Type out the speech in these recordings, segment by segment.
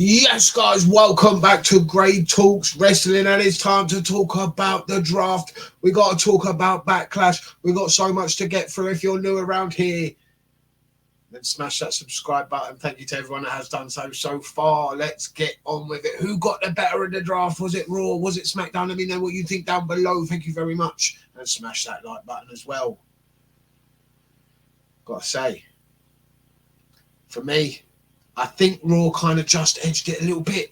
Yes, guys, welcome back to Great Talks Wrestling, and it's time to talk about the draft. We got to talk about Backlash. We got so much to get through. If you're new around here, then smash that subscribe button. Thank you to everyone that has done so far. Let's get on with it. Who got the better of the draft? Was it Raw? Was it Smackdown? Let me know what you think down below. Thank you very much. And smash that like button as well. Got to say, for me, I think Raw kind of just edged it a little bit.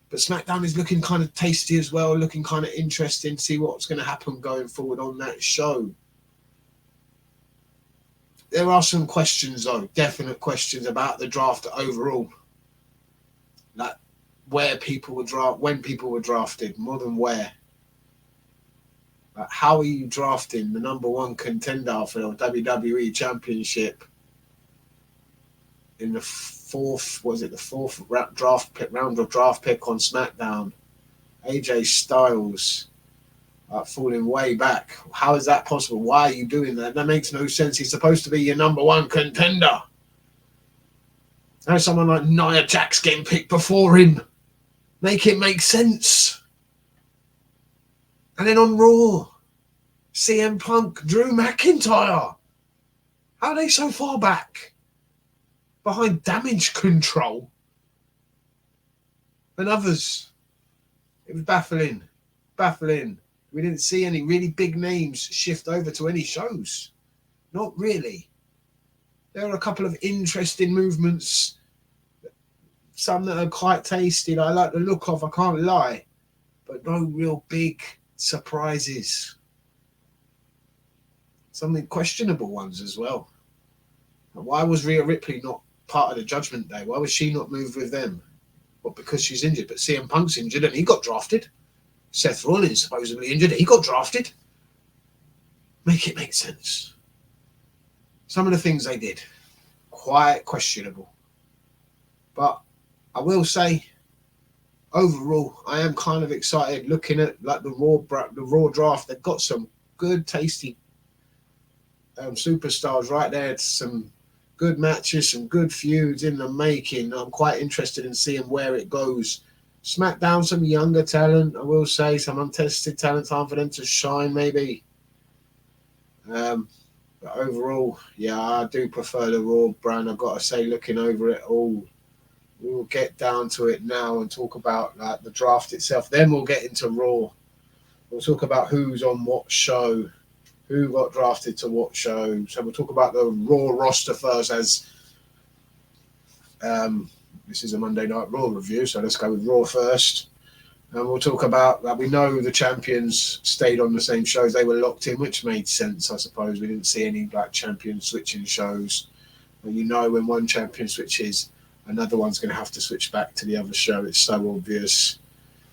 But SmackDown is looking kind of tasty as well, looking kind of interesting. See what's going to happen going forward on that show. There are some questions, though, definite questions about the draft overall. Like where people were drafted, when people were drafted, more than where. Like how are you drafting the number one contender for the WWE Championship in the fourth round of draft pick on SmackDown? AJ Styles falling way back. How is that possible? Why are you doing that? That makes no sense. He's supposed to be your number one contender. Now someone like Nia Jax getting picked before him. Make it make sense. And then on Raw, CM Punk, Drew McIntyre. How are they so far back? Behind Damage Control and others. It was baffling. We didn't see any really big names shift over to any shows. Not really. There are a couple of interesting movements. Some that are quite tasty that I like the look of, I can't lie. But no real big surprises. Some questionable ones as well. Why was Rhea Ripley not part of the Judgment Day? Why was she not moved with them? Well, because she's injured, but CM Punk's injured and he got drafted. Seth Rollins supposedly injured, he got drafted. Make it make sense. Some of the things they did, quite questionable. But I will say, overall, I am kind of excited looking at like the Raw draft. They've got some good, tasty superstars right there. Some good matches, some good feuds in the making. I'm quite interested in seeing where it goes. SmackDown, some younger talent, I will say, some untested talent, time for them to shine maybe. But overall, yeah, I do prefer the Raw brand. I've got to say, looking over it all, we'll get down to it now and talk about like the draft itself. Then we'll get into Raw. We'll talk about who's on what show, who got drafted to what show. So we'll talk about the Raw roster first, as this is a Monday Night Raw review, so let's go with Raw first. And we'll talk about that. We know the champions stayed on the same shows. They were locked in, which made sense, I suppose. We didn't see any black champion switching shows. But you know when one champion switches, another one's going to have to switch back to the other show. It's so obvious.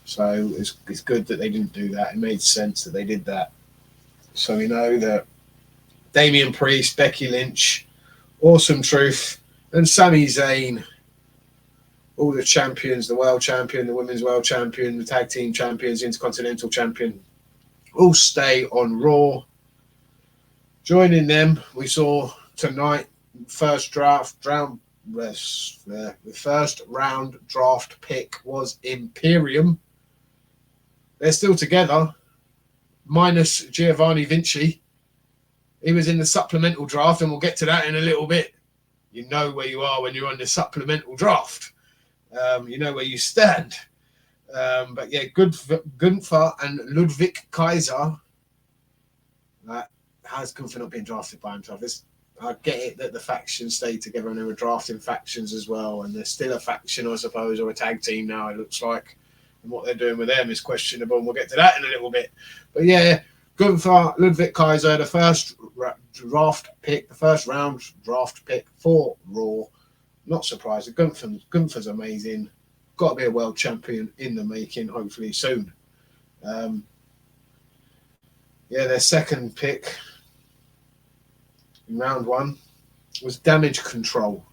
So it's good that they didn't do that. It made sense that they did that. So we know that Damian Priest, Becky Lynch, Awesome Truth, and Sami Zayn, all the champions, the world champion, the women's world champion, the tag team champions, intercontinental champion, all stay on Raw. Joining them, we saw tonight, the first round draft pick was Imperium. They're still together, minus Giovanni Vinci. He was in the supplemental draft, and we'll get to that in a little bit. You know where you are when you're on the supplemental draft. You know where you stand. But yeah, Gunther and Ludwig Kaiser. How's Gunther not being drafted by himself? I get it that the factions stayed together and they were drafting factions as well, and they're still a faction, I suppose, or a tag team now, it looks like. And what they're doing with them is questionable, and we'll get to that in a little bit. But yeah, Gunther, Ludwig Kaiser, the first round draft pick for Raw. Not surprised. Gunther's amazing. Got to be a world champion in the making, hopefully soon. Their second pick in round one was Damage Control.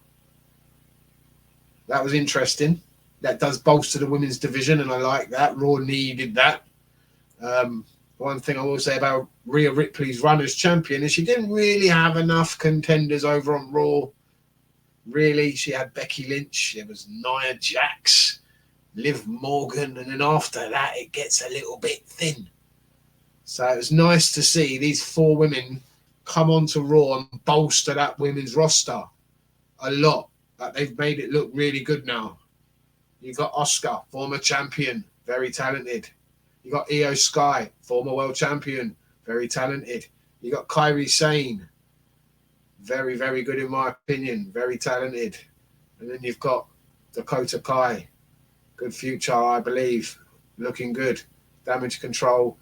That was interesting. That does bolster the women's division, and I like that. Raw needed that. One thing I will say about Rhea Ripley's run as champion is she didn't really have enough contenders over on Raw Really, she had Becky Lynch, there was Nia Jax, Liv Morgan, and then after that it gets a little bit thin. So it was nice to see these 4 women come onto Raw and bolster that women's roster a lot. Like, they've made it look really good now. You got Asuka, former champion, very talented. You got Io Sky, former world champion, very talented. You got Kairi Sane, very, very good in my opinion, very talented. And then you've got Dakota Kai, good future, I believe, looking good. Damage Control.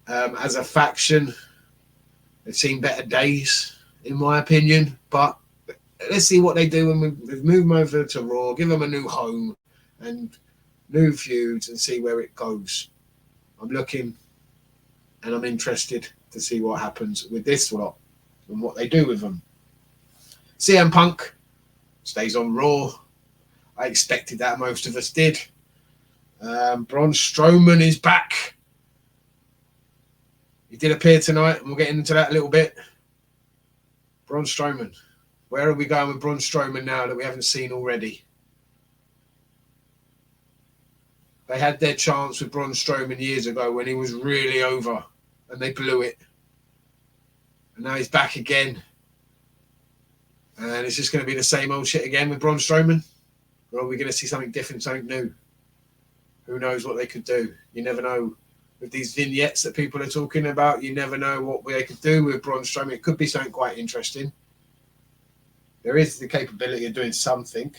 As a faction, they've seen better days, in my opinion. But let's see what they do when we move them over to Raw, give them a new home and new feuds and see where it goes. I'm looking and I'm interested to see what happens with this lot and what they do with them. CM Punk stays on Raw. I expected that, most of us did. Braun Strowman is back. He did appear tonight, and we'll get into that a little bit. Braun Strowman. Where are we going with Braun Strowman now that we haven't seen already? They had their chance with Braun Strowman years ago when he was really over, and they blew it. And now he's back again. And it's just going to be the same old shit again with Braun Strowman? Or are we going to see something different, something new? Who knows what they could do? You never know. With these vignettes that people are talking about, you never know what they could do with Braun Strowman. It could be something quite interesting. There is the capability of doing something,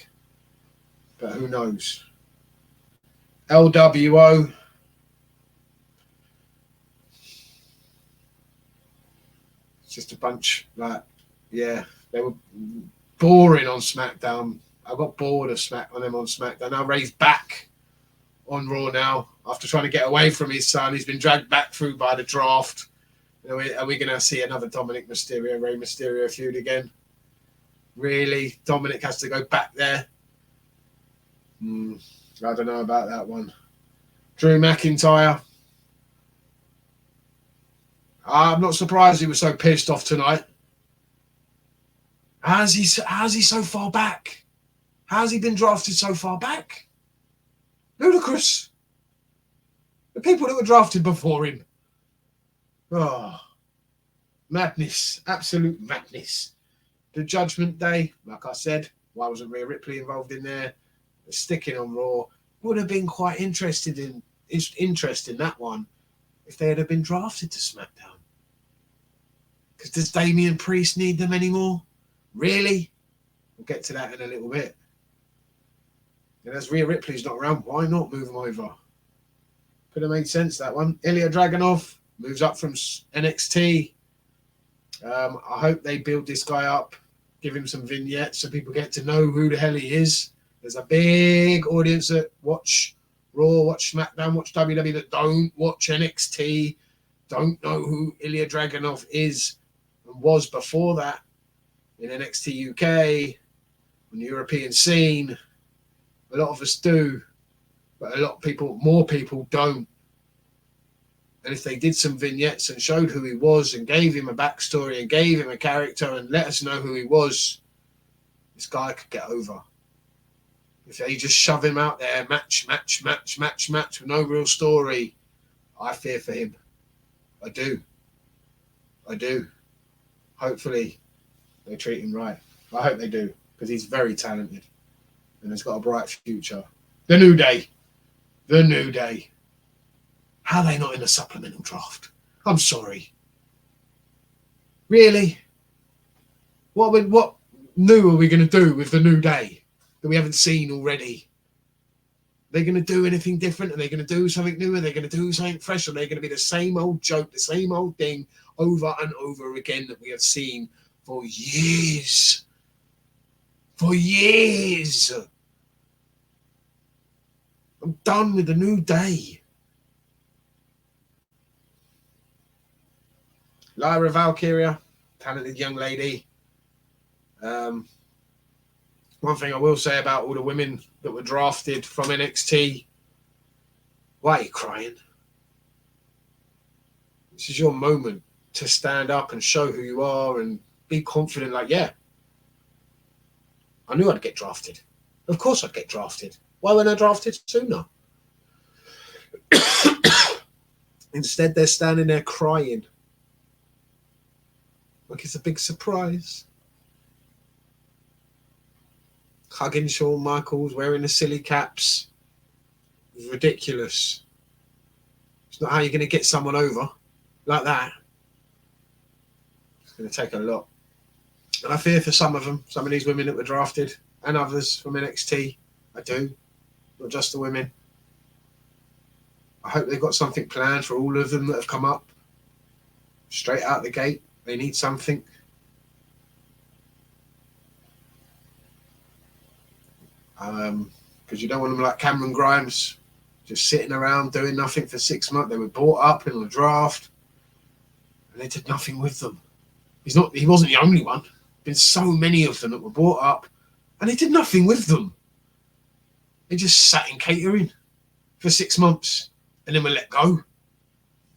but who knows? LWO. It's just a bunch, like, yeah, they were boring on SmackDown. I got bored of them on SmackDown. Now Ray's back on Raw now after trying to get away from his son. He's been dragged back through by the draft. Are we going to see another Dominic Mysterio, Rey Mysterio feud again? Really? Dominic has to go back there? I don't know about that one. Drew McIntyre. I'm not surprised he was so pissed off tonight. How's he so far back? How's he been drafted so far back? Ludicrous. The people that were drafted before him. Oh, madness. Absolute madness. The Judgment Day, like I said, why wasn't Rhea Ripley involved in there? Sticking on Raw would have been quite interesting, that one, if they had been drafted to SmackDown. Because does Damian Priest need them anymore? Really? We'll get to that in a little bit. And as Rhea Ripley's not around, why not move them over? Could have made sense, that one. Ilya Dragunov moves up from NXT. I hope they build this guy up, give him some vignettes so people get to know who the hell he is. There's a big audience that watch Raw, watch SmackDown, watch WWE that don't watch NXT, don't know who Ilya Dragunov is and was before that in NXT UK, on the European scene. A lot of us do, but a lot of people, more people don't. And if they did some vignettes and showed who he was and gave him a backstory and gave him a character and let us know who he was, this guy could get over. If they just shove him out there, match with no real story, I fear for him. I do. Hopefully they treat him right. I hope they do, because he's very talented and has got a bright future. The New Day. How are they not in a supplemental draft? I'm sorry. Really? What new are we going to do with the New Day that we haven't seen already? Are they going to do anything different? Are they going to do something new? Are they going to do something fresh? Are they going to be the same old joke, the same old thing over and over again that we have seen for years? For years. I'm done with the New Day. Lyra Valkyria, talented young lady. One thing I will say about all the women that were drafted from NXT, why are you crying? This is your moment to stand up and show who you are and be confident, like, yeah, I knew I'd get drafted. Of course I'd get drafted. Why weren't I drafted sooner? Instead, they're standing there crying. Like it's a big surprise. Hugging Shawn Michaels, wearing the silly caps. It was ridiculous. It's not how you're going to get someone over like that. It's going to take a lot. And I fear for some of them, some of these women that were drafted, and others from NXT. I do. Not just the women. I hope they've got something planned for all of them that have come up. Straight out the gate. They need something. Because you don't want them like Cameron Grimes, just sitting around doing nothing for 6 months. They were brought up in the draft, and they did nothing with them. He wasn't the only one. Been so many of them that were brought up, and they did nothing with them. They just sat in catering for 6 months, and then were let go.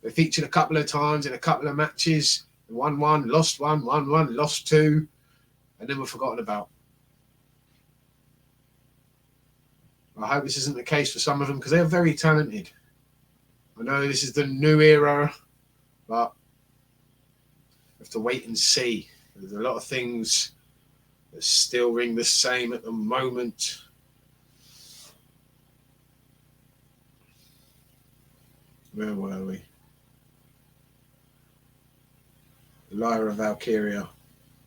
They featured a couple of times in a couple of matches. Won one, lost one, won one, lost two, and then were forgotten about. I hope this isn't the case for some of them because they are very talented. I know this is the new era, but we have to wait and see. There's a lot of things that still ring the same at the moment. Where were we? Lyra Valkyria.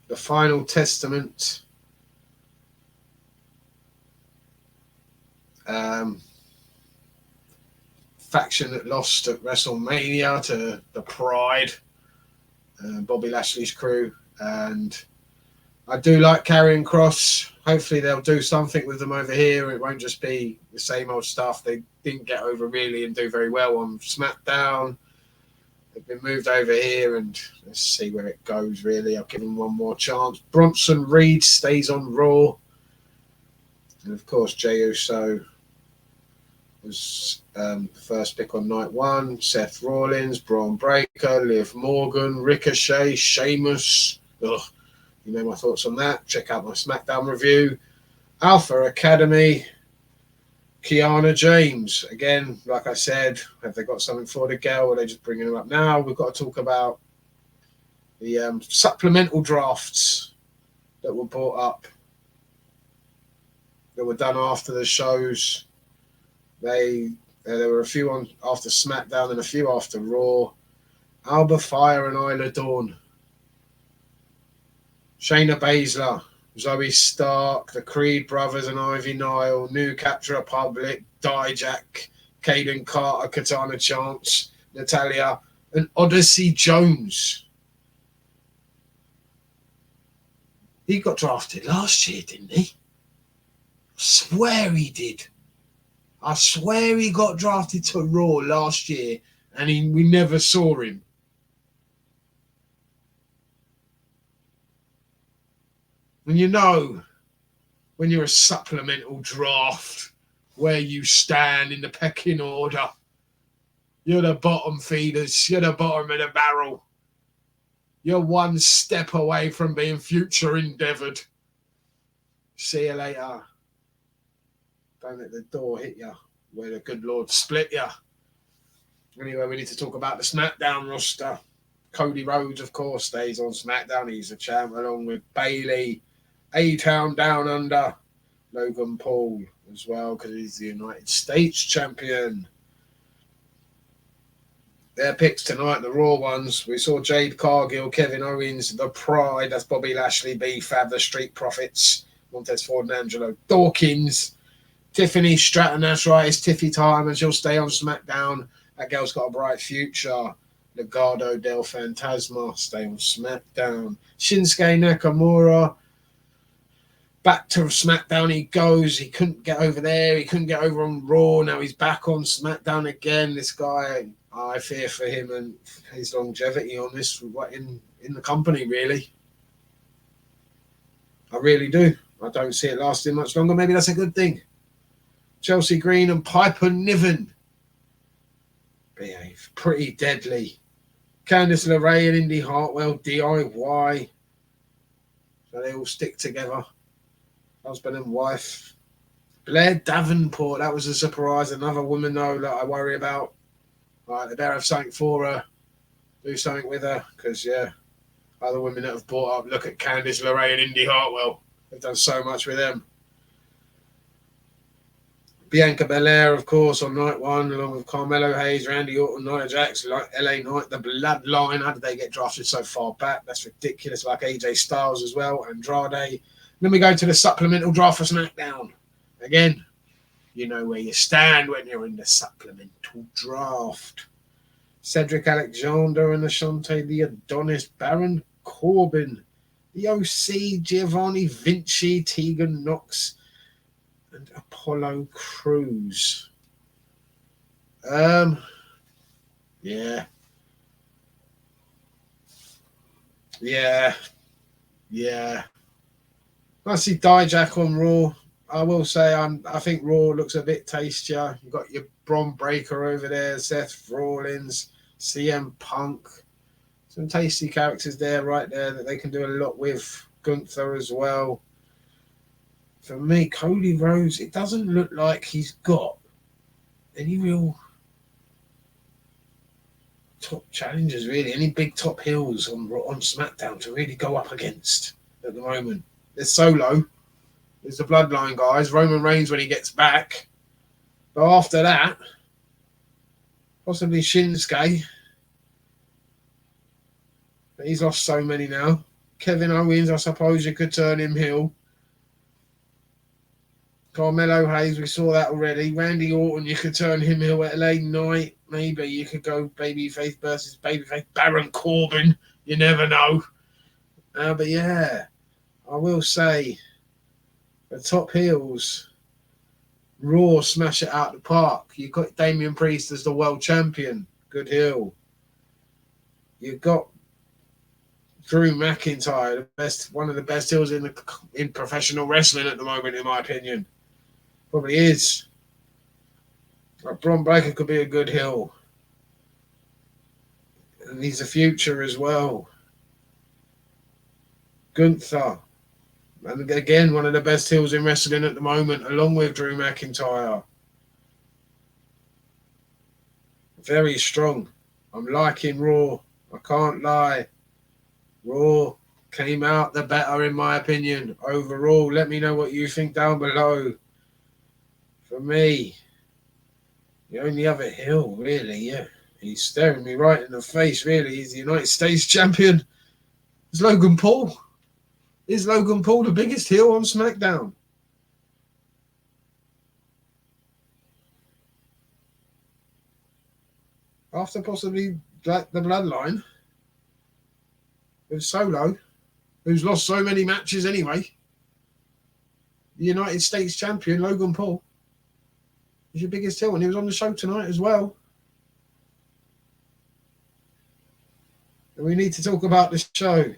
The Final Testament. Faction that lost at WrestleMania to the Pride, Bobby Lashley's crew, and I do like Karrion Kross. Hopefully they'll do something with them over here. It won't just be the same old stuff. They didn't get over really and do very well on SmackDown. They've been moved over here, and let's see where it goes, really. I'll give them one more chance. Bronson Reed stays on Raw. And, of course, Jey Uso was the first pick on night one. Seth Rollins, Bron Breakker, Liv Morgan, Ricochet, Sheamus. Ugh, you know my thoughts on that. Check out my SmackDown review. Alpha Academy. Kiana James. Again, like I said, have they got something for the girl or are they just bringing her up now? We've got to talk about the supplemental drafts that were brought up, that were done after the shows. There were a few on after SmackDown and a few after Raw. Alba Fire and Isla Dawn. Shayna Baszler. Zoe Stark, the Creed brothers and Ivy Nile, New Capture Republic, Dijak, Caden Carter, Katana Chance, Natalia, and Odyssey Jones. He got drafted last year, didn't he? I swear he did. I swear he got drafted to Raw last year and we never saw him. And you know, when you're a supplemental draft, where you stand in the pecking order, you're the bottom feeders, you're the bottom of the barrel. You're one step away from being future endeavoured. See you later. Don't let the door hit you, where the good Lord split you. Anyway, we need to talk about the SmackDown roster. Cody Rhodes, of course, stays on SmackDown. He's a champ, along with Bayley, A-Town Down Under, Logan Paul as well, because he's the United States champion. Their picks tonight, the Raw ones. We saw Jade, Cargill, Kevin Owens, The Pride, that's Bobby Lashley, B-Fab, The Street Profits, Montez Ford and Angelo Dawkins, Tiffany, Stratton, that's right, it's Tiffy time, and she'll stay on SmackDown. That girl's got a bright future. Legado del Fantasma, stay on SmackDown. Shinsuke Nakamura, back to SmackDown he goes. He couldn't get over there. He couldn't get over on Raw. Now he's back on SmackDown again. This guy, I fear for him and his longevity on this in the company, really. I really do. I don't see it lasting much longer. Maybe that's a good thing. Chelsea Green and Piper Niven. Behave. Pretty deadly. Candice LeRae and Indy Hartwell, DIY. So they all stick together. husband and wife. Blair Davenport, that was a surprise. Another woman, though, that I worry about. Right, they better have something for her. Do something with her, because, yeah, other women that have brought up, look at Candice LeRae and Indy Hartwell. They've done so much with them. Bianca Belair, of course, on night one, along with Carmelo Hayes, Randy Orton, Nia Jax, like LA Knight, the Bloodline. How did they get drafted so far back? That's ridiculous. Like AJ Styles as well, Andrade. Then we go to the supplemental draft for SmackDown. Again, you know where you stand when you're in the supplemental draft. Cedric Alexander and Ashante the Adonis, Baron Corbin, the OC, Giovanni Vinci, Tegan Knox, and Apollo Crews. Yeah. I see Dijak on Raw. I will say I think Raw looks a bit tastier. You've got your Bron Breakker over there, Seth Rollins, CM Punk. Some tasty characters there, right there, that they can do a lot with. Gunther as well. For me, Cody Rhodes, it doesn't look like he's got any real top challengers, really. Any big top heels on SmackDown to really go up against at the moment. There's Solo. There's the Bloodline guys. Roman Reigns when he gets back. But after that, possibly Shinsuke. But he's lost so many now. Kevin Owens, I suppose you could turn him heel. Carmelo Hayes, we saw that already. Randy Orton, you could turn him heel at LA Knight. Maybe you could go babyface versus babyface. Baron Corbin, you never know. But yeah, I will say the top heels, Raw smash it out the park. You've got Damian Priest as the world champion. Good heel. You've got Drew McIntyre, one of the best heels in professional wrestling at the moment, in my opinion. Probably is. Like Bron Breakker could be a good heel. And he's a future as well. Gunther. And again, one of the best heels in wrestling at the moment, along with Drew McIntyre. Very strong. I'm liking Raw. I can't lie. Raw came out the better, in my opinion. Overall, let me know what you think down below. For me, the only other heel, really, yeah. He's staring me right in the face, really. He's the United States champion. It's Logan Paul. Is Logan Paul the biggest heel on SmackDown? After possibly the Bloodline. With Solo, who's lost so many matches anyway. The United States champion, Logan Paul. He's your biggest heel, and he was on the show tonight as well. And we need to talk about this show.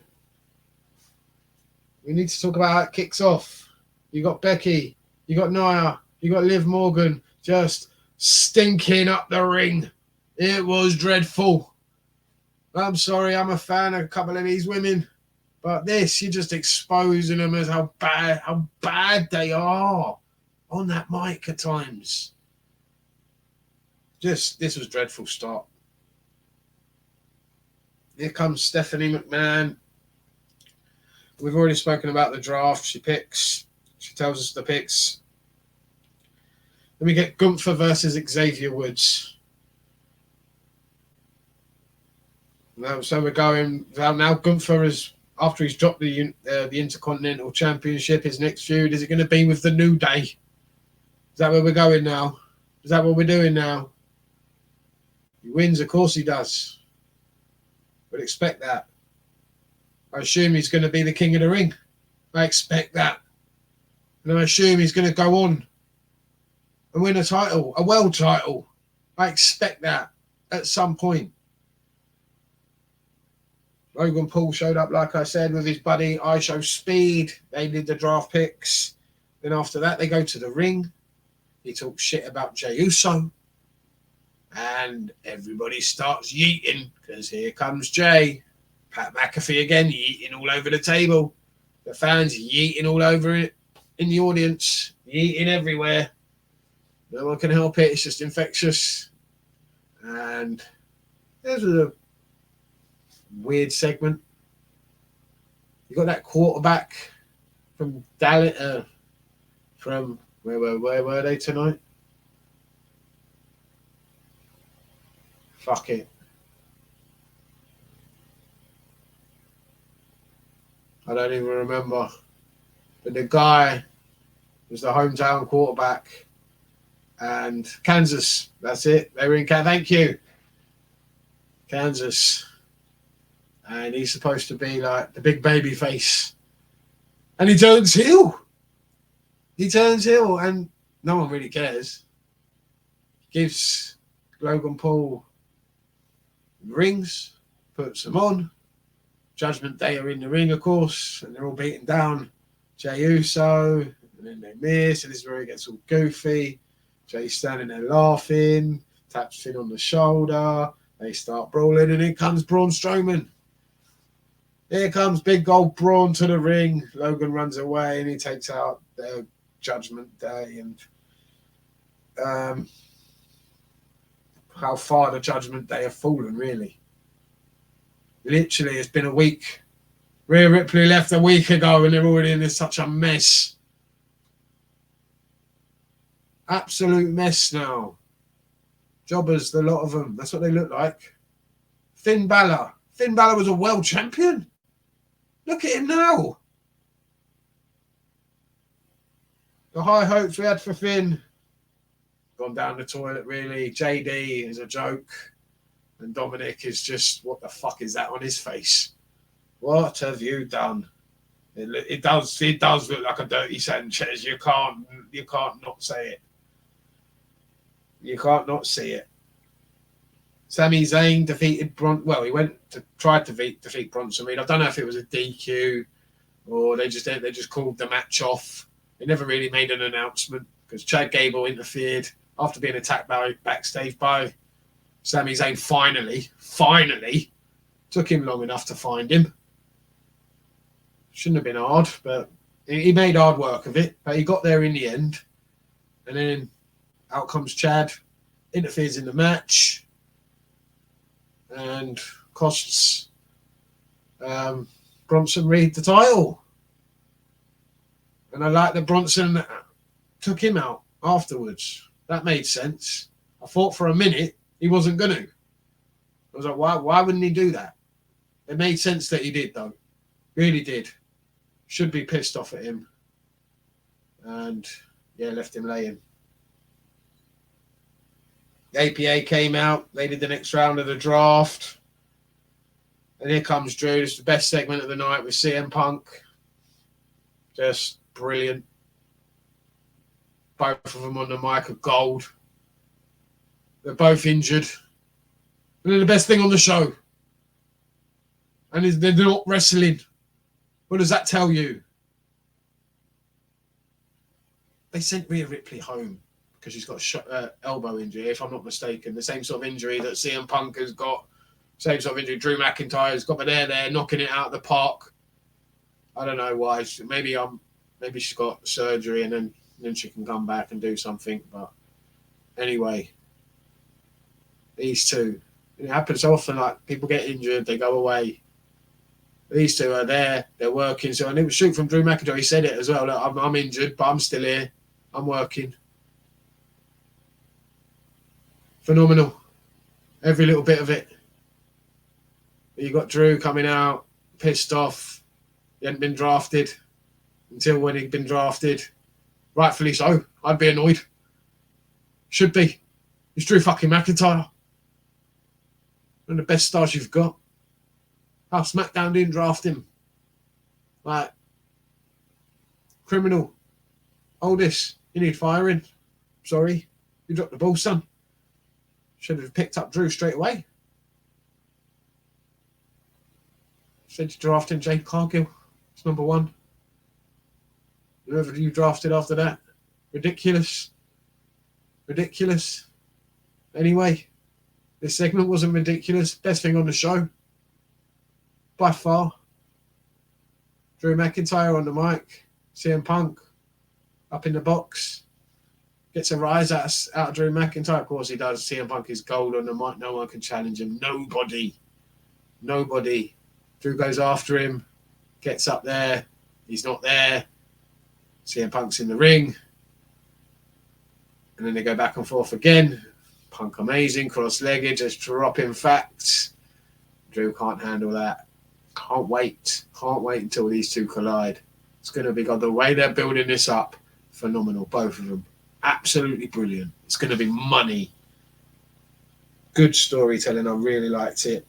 We need to talk about how it kicks off. You got Becky, you got Nia, you got Liv Morgan just stinking up the ring. It was dreadful. I'm sorry, I'm a fan of a couple of these women. But this, you're just exposing them as how bad they are on that mic at times. This was dreadful start. Here comes Stephanie McMahon. We've already spoken about the draft. She picks. She tells us the picks. Then we get Gunther versus Xavier Woods. So we're going now. Gunther is, after he's dropped the Intercontinental Championship, his next feud, is it going to be with the New Day? Is that where we're going now? Is that what we're doing now? He wins, of course he does. Would expect that. I assume he's going to be the king of the ring. I expect that. And I assume he's going to go on and win a title, a world title. I expect that at some point. Logan Paul showed up, like I said, with his buddy Ishow Speed. They did the draft picks. Then after that, they go to the ring. He talks shit about Jey Uso. And everybody starts yeeting because here comes Jey. Pat McAfee again, yeeting all over the table. The fans yeeting all over it. in the audience, eating everywhere. No one can help it. It's just infectious. And this was a weird segment. You got that quarterback from Dallas. From where were they tonight? Fuck it. I don't even remember. But the guy was the hometown quarterback. And Kansas. That's it. They were in Kansas. Thank you. Kansas. And he's supposed to be like the big baby face. And he turns heel. He turns heel and no one really cares. Gives Logan Paul rings, puts them on. Judgment Day are in the ring, of course, and they're all beating down Jey Uso, and then they miss, and this is where it gets all goofy. Jey's standing there laughing, taps Finn on the shoulder, they start brawling, and in comes Braun Strowman. Here comes big old Braun to the ring. Logan runs away, and he takes out their Judgment Day, and how far the Judgment Day have fallen, really. Literally, it's been a week. Rhea Ripley left a week ago and they're already in such a mess. Absolute mess now. Jobbers, a lot of them. That's what they look like. Finn Balor. Finn Balor was a world champion. Look at him now. The high hopes we had for Finn gone down the toilet, really. JD is a joke. And Dominic is just, what the fuck is that on his face? What have you done? It does look like a dirty Sanchez. You can't not say it. You can't not see it. Sami Zayn defeated Bron. Well, he tried to defeat Bronson. I mean, I don't know if it was a DQ or they just called the match off. They never really made an announcement because Chad Gable interfered after being attacked backstage by Sami Zayn. Finally, took him long enough to find him. Shouldn't have been hard, but he made hard work of it. But he got there in the end. And then out comes Chad, interferes in the match, and costs Bronson Reed the title. And I like that Bronson took him out afterwards. That made sense. I thought for a minute he wasn't going to. I was like, why wouldn't he do that? It made sense that he did, though. Really did. Should be pissed off at him. And, yeah, left him laying. The APA came out. They did the next round of the draft. And here comes Drew. It's the best segment of the night with CM Punk. Just brilliant. Both of them on the mic are gold. They're both injured. And they're the best thing on the show. And they're not wrestling. What does that tell you? They sent Rhea Ripley home because she's got a elbow injury, if I'm not mistaken. The same sort of injury that CM Punk has got. Same sort of injury Drew McIntyre's got. But they're there knocking it out of the park. I don't know why. Maybe she's got surgery and then she can come back and do something. But anyway, these two. It happens so often, like people get injured, they go away. These two are there, they're working. So, and it was shoot from Drew McIntyre. He said it as well. Look, I'm injured, but I'm still here. I'm working. Phenomenal. Every little bit of it. You got Drew coming out, pissed off. He hadn't been drafted until when he'd been drafted. Rightfully so. I'd be annoyed. Should be. It's Drew fucking McIntyre. One of the best stars you've got. How Smackdown didn't draft him. Like, criminal. Oldest, you need firing. Sorry. You dropped the ball, son. Should have picked up Drew straight away. Said you drafted Jade Cargill. It's number one. Whoever you drafted after that. Ridiculous. Anyway. This segment wasn't ridiculous. Best thing on the show. By far. Drew McIntyre on the mic. CM Punk. up in the box. Gets a rise out of Drew McIntyre. Of course he does. CM Punk is gold on the mic. No one can challenge him. Nobody. Drew goes after him. Gets up there. He's not there. CM Punk's in the ring. And then they go back and forth again. Punk amazing. Cross-legged. Just dropping facts. Drew can't handle that. Can't wait until these two collide. It's going to be good. The way they're building this up, phenomenal. Both of them. Absolutely brilliant. It's going to be money. Good storytelling. I really liked it.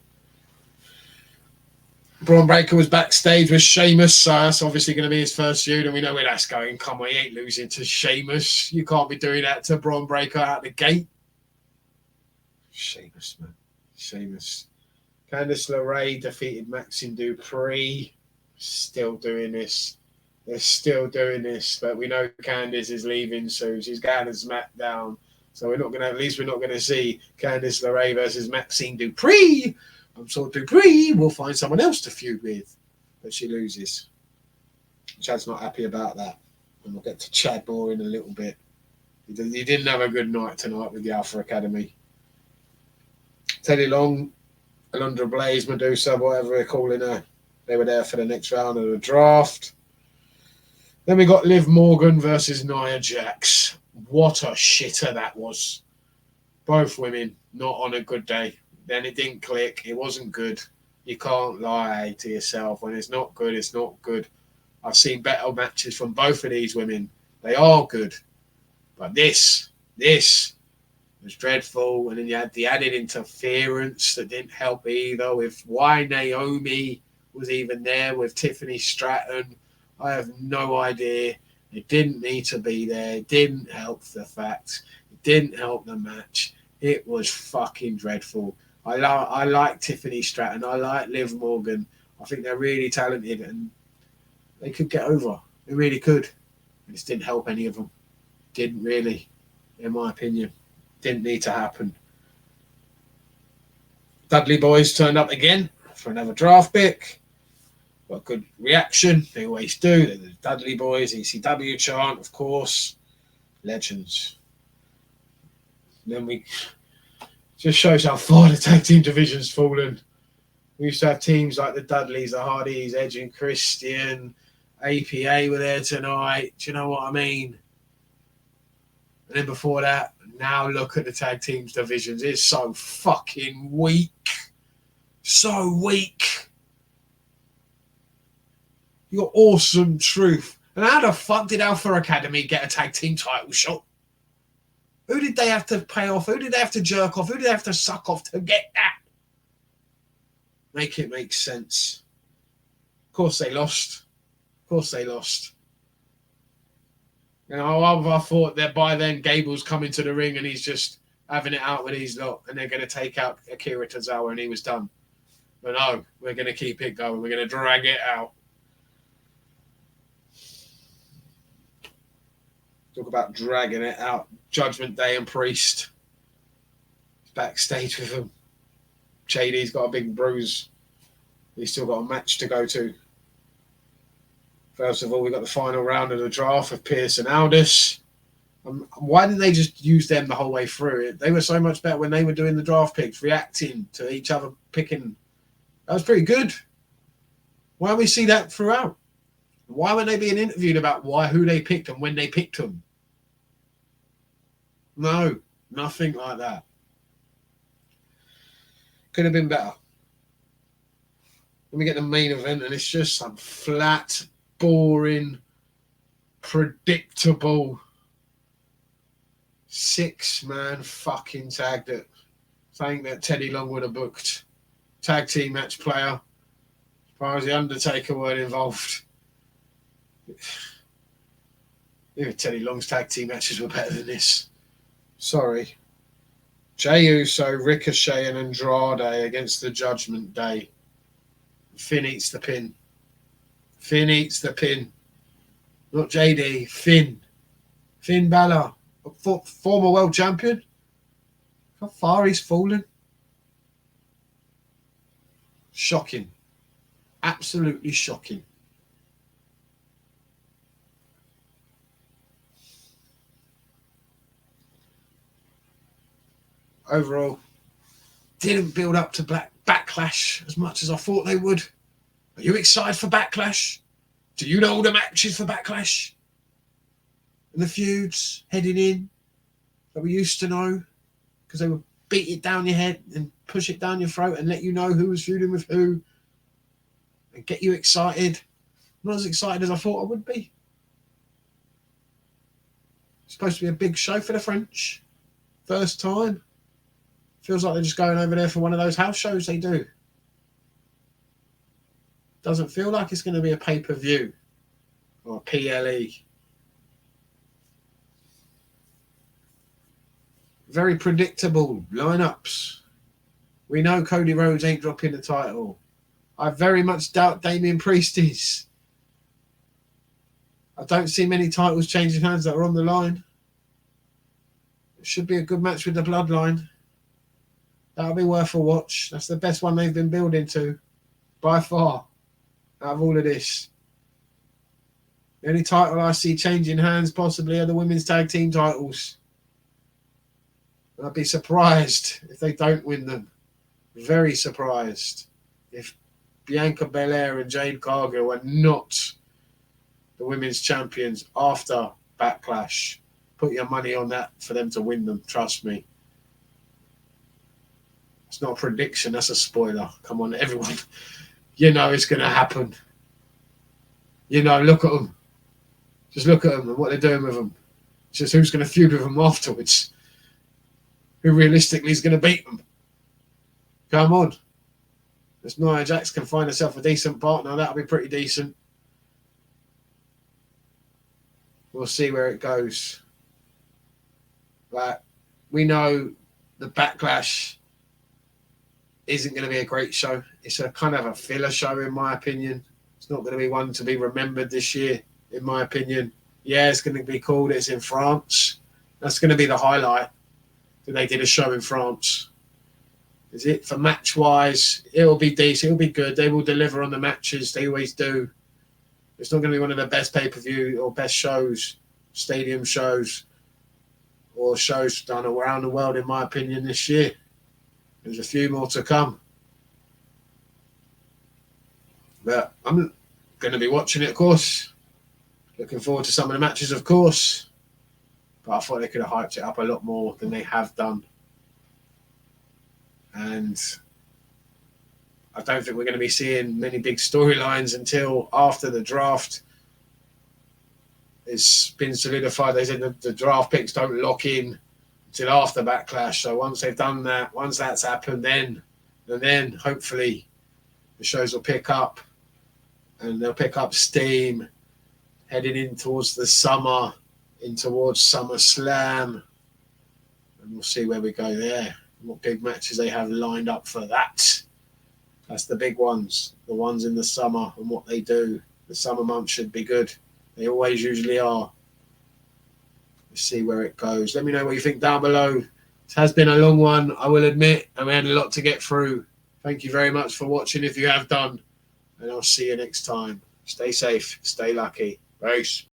Bron Breakker was backstage with Sheamus, so that's obviously going to be his first feud, and we know where that's going. Come on, he ain't losing to Sheamus. You can't be doing that to Bron Breakker out the gate. Sheamus, man. Sheamus. Candice LeRae defeated Maxine Dupree. Still doing this. They're still doing this, but we know Candice is leaving soon. She's going to SmackDown, so we're not going to see Candice LeRae versus Maxine Dupree. I'm sure Dupree will find someone else to feud with, but she loses. Chad's not happy about that, and we'll get to Chad more in a little bit. He didn't have a good night tonight with the Alpha Academy. Teddy Long, Alundra Blaze, Medusa, whatever they're calling her, they were there for the next round of the draft. Then we got Liv Morgan versus Nia Jax. What a shitter that was. Both women not on a good day. Then it didn't click. It wasn't good. You can't lie to yourself. When it's not good, it's not good. I've seen better matches from both of these women. They are good. But this was dreadful. And then you had the added interference that didn't help either with why Naomi was even there with Tiffany Stratton. I have no idea. It didn't need to be there. It didn't help the fact. It didn't help the match. It was fucking dreadful. I like Tiffany Stratton. I like Liv Morgan. I think they're really talented and they could get over. They really could. This didn't help any of them. Didn't really, in my opinion. Didn't need to happen. Dudley Boys turned up again for another draft pick. Got good reaction. They always do. They're the Dudley Boys. ECW chant, of course. Legends. And then we just shows how far the tag team division's fallen. We used to have teams like the Dudleys, the Hardys, Edge and Christian, APA were there tonight. Do you know what I mean? And then before that, now look at the tag teams divisions. It's so fucking weak. So weak. You got Awesome Truth. And how the fuck did Alpha Academy get a tag team title shot? Who did they have to pay off? Who did they have to jerk off? Who did they have to suck off to get that? Make it make sense. Of course they lost. You know, I thought that by then Gable's coming to the ring and he's just having it out with these lot and they're going to take out Akira Tozawa and he was done. But no, we're going to keep it going. We're going to drag it out. Talk about dragging it out. Judgment Day and Priest. He's backstage with him. JD's got a big bruise. He's still got a match to go to. First of all, we got the final round of the draft of Pierce and Aldis. Why didn't they just use them the whole way through it? They were so much better when they were doing the draft picks, reacting to each other picking. That was pretty good. Why don't we see that throughout? Why weren't they being interviewed about who they picked and when they picked them? No, nothing like that. Could have been better. Then we get the main event and it's just some flat, boring, predictable 6-man fucking tag that thing that Teddy Long would have booked. Tag team match player. As far as the Undertaker weren't involved. Even Teddy Long's tag team matches were better than this. Sorry. Jey Uso, Ricochet and Andrade against the Judgment Day. Finn eats the pin. Finn eats the pin. Not JD, Finn. Finn Balor, former world champion. How far he's fallen. Shocking. Absolutely shocking. overall, didn't build up to Backlash as much as I thought they would. Are you excited for Backlash? Do you know all the matches for Backlash? And the feuds heading in that we used to know? Because they would beat it down your head and push it down your throat and let you know who was feuding with who and get you excited. Not as excited as I thought I would be. It's supposed to be a big show for the French. First time. Feels like they're just going over there for one of those house shows they do. Doesn't feel like it's going to be a pay-per-view or a PLE. Very predictable lineups. We know Cody Rhodes ain't dropping the title. I very much doubt Damian Priest is. I don't see many titles changing hands that are on the line. It should be a good match with the Bloodline. That'll be worth a watch. That's the best one they've been building to, by far, out of all of this. The only title I see changing hands possibly are the women's tag team titles. I'd be surprised if they don't win them. Very surprised if Bianca Belair and Jade Cargill are not the women's champions after Backlash. Put your money on that for them to win them. Trust me. It's not a prediction. That's a spoiler. Come on, everyone. You know it's going to happen. You know, look at them. Just look at them and what they're doing with them. It's just who's going to feud with them afterwards. Who realistically is going to beat them. Come on. If Nia Jax can find herself a decent partner, that'll be pretty decent. We'll see where it goes. But we know the Backlash isn't going to be a great show. It's a kind of a filler show, in my opinion. It's not going to be one to be remembered this year, in my opinion. Yeah, it's going to be cool. It's in France. That's going to be the highlight, that they did a show in France. Is it? For match-wise, it'll be decent. It'll be good. They will deliver on the matches. They always do. It's not going to be one of the best pay-per-view or best shows, stadium shows, or shows done around the world, in my opinion, this year. There's a few more to come. But I'm going to be watching it, of course. Looking forward to some of the matches, of course. But I thought they could have hyped it up a lot more than they have done. And I don't think we're going to be seeing many big storylines until after the draft. It's been solidified. They said the draft picks don't lock in until after Backlash. So once they've done that, once that's happened, then hopefully the shows will pick up and they'll pick up steam heading in towards the summer, in towards SummerSlam. And we'll see where we go there. What big matches they have lined up for that. That's the big ones, the ones in the summer and what they do. The summer months should be good. They always usually are. Let's see where it goes. Let me know what you think down below. It has been a long one, I will admit, and we had a lot to get through. Thank you very much for watching if you have done. And I'll see you next time. Stay safe. Stay lucky. Peace.